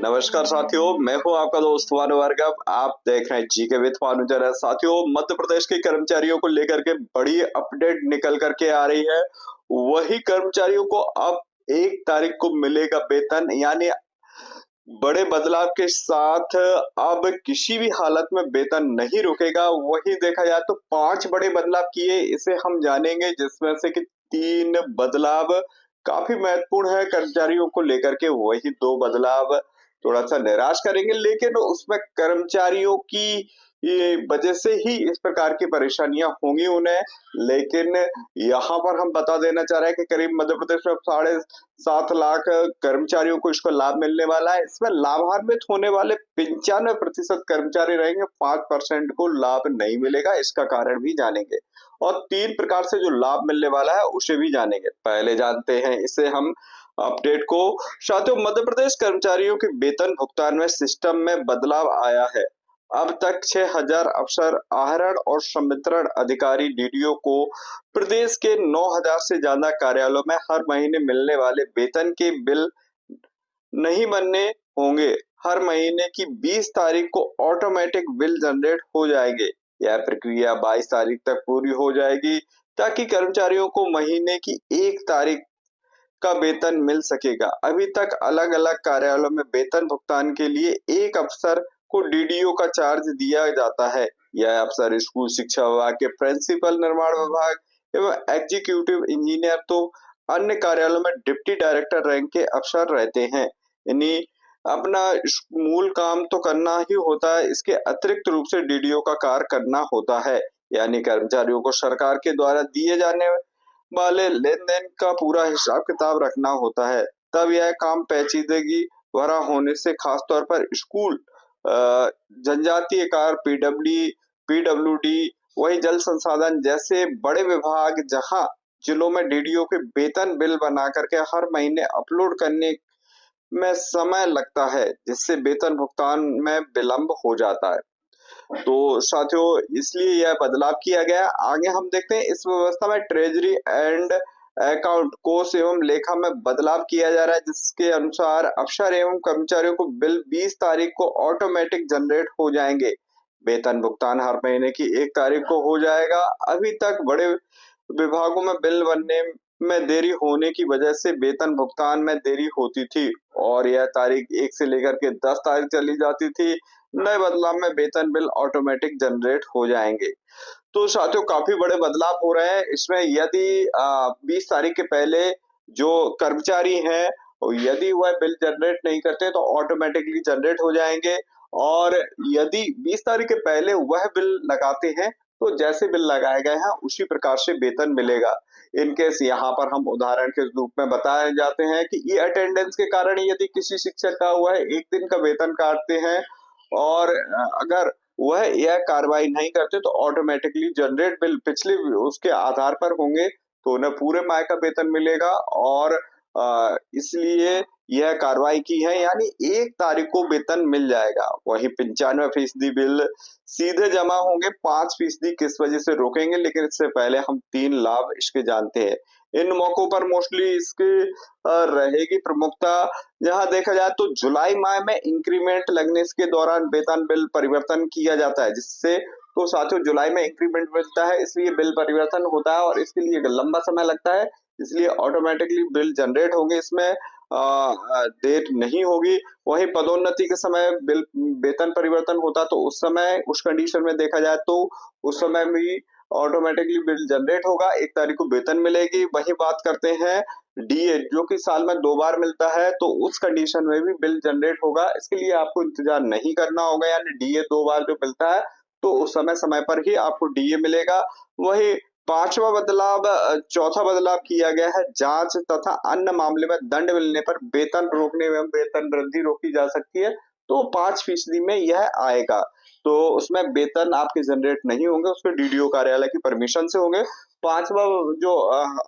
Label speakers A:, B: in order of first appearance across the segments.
A: नमस्कार साथियों, मैं हूं आपका दोस्त भानु भार्गव। आप देख रहे हैं जीके विद भानु जरा। साथियों, मध्य प्रदेश के कर्मचारियों को लेकर के बड़ी अपडेट निकल करके आ रही है। वही कर्मचारियों को अब 1 तारीख को मिलेगा वेतन, यानी बड़े बदलाव के साथ अब किसी भी हालत में वेतन नहीं रुकेगा। वही देखा जाए तो 5 बड़े बदलाव किए, इसे हम जानेंगे, जिसमें से कि 3 बदलाव काफी महत्वपूर्ण है कर्मचारियों को लेकर के। वही 2 बदलाव थोड़ा-सा निराश करेंगे, लेकिन उसमें कर्मचारियों की ये वजह से ही इस प्रकार की परेशानियाँ होंगी उन्हें। लेकिन यहाँ पर हम बता देना चाह रहे हैं कि करीब मध्य प्रदेश में साढ़े 7 लाख कर्मचारियों को इसका लाभ मिलने वाला है। इसमें लाभान्वित होने वाले 95% कर्मचारी रहेंगे, 5% को लाभ नहीं मिलेगा। इसका कारण भी जानेंगे और 3 प्रकार से जो लाभ मिलने वाला है उसे भी जानेंगे। पहले जानते हैं इसे हम अपडेट को। साथियों, मध्य प्रदेश कर्मचारियों के वेतन भुगतान में सिस्टम में बदलाव आया है। अब तक 6,000 अफसर, आहरण और संवितरण अधिकारी डीडीओ को प्रदेश के 9,000 से ज्यादा कार्यालयों में हर महीने मिलने वाले वेतन के बिल नहीं बनने होंगे। हर महीने की 20 तारीख को ऑटोमेटिक बिल जनरेट हो जाएंगे। यह प्रक्रिया 22 तारीख तक पूरी हो जाएगी, ताकि कर्मचारियों को महीने की 1 तारीख का वेतन मिल सकेगा। अभी तक अलग-अलग कार्यालयों में वेतन भुगतान के लिए एक अफसर को डीडीओ का चार्ज दिया जाता है। यह अफसर स्कूल शिक्षा विभाग के प्रिंसिपल, निर्माण विभाग एवं एग्जीक्यूटिव इंजीनियर तो अन्य कार्यालयों में डिप्टी डायरेक्टर रैंक के अफसर रहते हैं। इन्हीं अपना मूल काम तो करना ही होता है, इसके अतिरिक्त रूप से डीडीओ का कार्य करना होता है। यानी कर्मचारियों को सरकार के द्वारा दिए जाने वाले लेन-देन का पूरा हिसाब-किताब रखना होता है। तब यह काम पेचीदगी भरा होने से खासतौर पर स्कूल, जनजातीय कार्य, पीडब्ल्यूडी, वही जल संसाधन जैसे बड़े विभाग, जहां जिलों में डीडीओ के वेतन बिल बना करके हर महीने अपलोड करने में समय लगता है, जिससे वेतन भुगतान में विलंब हो जाता है। तो साथियों, इसलिए यह बदलाव किया गया। आगे हम देखते हैं इस व्यवस्था में ट्रेजरी एंड अकाउंट, कोष एवं लेखा में बदलाव किया जा रहा है, जिसके अनुसार अफसर एवं कर्मचारियों को बिल 20 तारीख को ऑटोमेटिक जनरेट हो जाएंगे। वेतन भुगतान हर महीने की 1 तारीख को हो जाएगा। अभी तक बड़े विभागों में बिल बनने में देरी होने की वजह से वेतन भुगतान में देरी होती थी और यह तारीख 1 से लेकर के 10 तारीख चली जाती थी। नए बदलाव में वेतन बिल ऑटोमेटिक जनरेट हो जाएंगे। तो साथियों, काफी बड़े बदलाव हो रहे हैं इसमें। यदि 20 तारीख के पहले जो कर्मचारी हैं, यदि वह बिल जनरेट नहीं करते तो ऑटोमेटिकली जनरेट हो जाएंगे, और यदि 20 तारीख के पहले वह बिल लगाते हैं तो जैसे बिल लगाए गए हैं उसी प्रकार से वेतन मिलेगा। इन केस यहाँ पर हम उदाहरण के रूप में बताए जाते हैं कि ई अटेंडेंस के कारण यदि किसी शिक्षक का वह 1 दिन का वेतन काटते हैं और अगर वह यह कार्रवाई नहीं करते तो ऑटोमेटिकली जनरेट बिल पिछले उसके आधार पर होंगे, तो उन्हें पूरे माह का वेतन मिलेगा। और इसलिए यह कार्रवाई की है, यानी 1 तारीख को वेतन मिल जाएगा। वही 95% बिल सीधे जमा होंगे, 5% किस वजह से रोकेंगे, लेकिन इससे पहले हम 3 लाभ इसके जानते हैं। इन मौकों पर मोस्टली इसकी रहेगी प्रमुखता। जहाँ देखा जाए तो जुलाई माह में इंक्रीमेंट लगने के दौरान वेतन बिल परिवर्तन किया जाता है, जिससे तो साथियों जुलाई में इंक्रीमेंट मिलता है, इसलिए बिल परिवर्तन होता है और इसके लिए लंबा समय लगता है, इसलिए ऑटोमेटिकली बिल जनरेट होंगे। इसमें देर नहीं होगी। वहीं पदोन्नति के समय बिल वेतन परिवर्तन होता तो उस समय उस कंडीशन में देखा जाए तो उस समय भी ऑटोमेटिकली बिल जनरेट होगा, 1 तारीख को वेतन मिलेगी। वही बात करते हैं डीए, जो कि साल में 2 बार मिलता है, तो उस कंडीशन में भी बिल जनरेट होगा। इसके लिए आपको इंतजार नहीं करना होगा, यानी डीए 2 बार जो मिलता है तो उस समय पर ही आपको डीए मिलेगा। वही 5वां बदलाव, चौथा बदलाव किया गया है, जांच तथा अन्य मामले में दंड मिलने पर वेतन रोकने एवं वेतन वृद्धि रोकी जा सकती है, तो 5% में यह आएगा। तो उसमें वेतन आपके जनरेट नहीं होंगे, उसके डीडीओ कार्यालय की परमिशन से होंगे। 5वां जो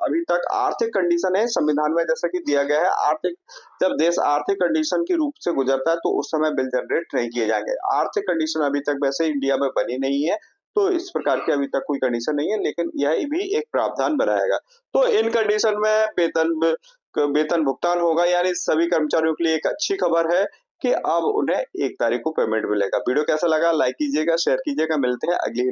A: अभी तक आर्थिक कंडीशन है संविधान में जैसा कि दिया गया है, आर्थिक जब देश आर्थिक कंडीशन के रूप से गुजरता है तो उस समय बिल जनरेट नहीं किए जाएंगे। आर्थिक कंडीशन अभी तक वैसे इंडिया में बनी नहीं है, तो इस प्रकार की अभी तक कोई कंडीशन नहीं है, लेकिन यह भी एक प्रावधान बनाएगा। तो इन कंडीशन में वेतन भुगतान होगा, यानी सभी कर्मचारियों के लिए एक अच्छी खबर है। कि अब उन्हें 1 तारीख को पेमेंट मिलेगा। वीडियो कैसा लगा लाइक कीजिएगा, शेयर कीजिएगा। मिलते हैं अगली